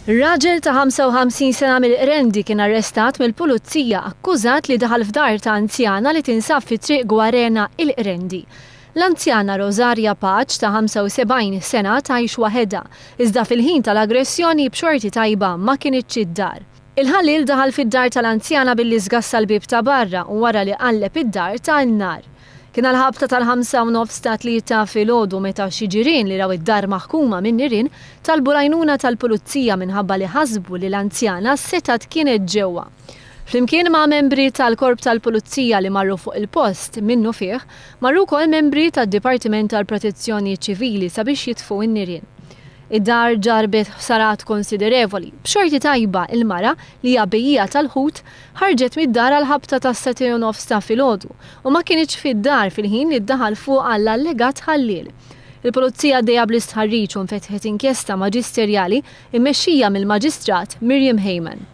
Raġel ta' 55 sena mill-Qrendi kien arrestat mill-pulizija akkużat li daħal f'dar ta' anzjana li tinsab fi triq Gwarena il-Qrendi. L-anzjana Rosaria Paċ ta' 75 sena tgħix waħedha, iżda fil-ħin tal-aggressjoni b'xorti tajba ma kienitx id-dar. Il-ħallil daħal fid-dar tal-anzjana billi żgassa l-bib ta' barra u wara li qalleb id-dar ta' n-nar. Kien għal-ħabta tal-5:30 ta' 3 filgħodu meta xi ġirien li raw id-dar maħkuma minn nirien talbu l-għajnuna tal-pulizija minħabba li ħasbu li l-anzjana setat kienet ġewwa. Flimkien ma' membri tal-korp tal-pulizija li marru fuq il-post minnu fih, marru wkoll membri tad-Dipartiment tal-Protezzjoni Ċivili sabiex jitfgħu n-nirien. Id-dar ġarbet ħsarat konsiderevoli. B'xorti tajba il-mara li hija bejjija tal-ħut ħarġet mid-dar għal ħabta ta' 7:30 ta' filgħodu u ma kienx fid-dar fil-ħin li ddaħal fuq għall allegat ħallil. Il-pulizija dejja bl-istħarriġ u nfetħet inkjesta maġisterjali immexxija mill-Maġistrat Miriam Heyman.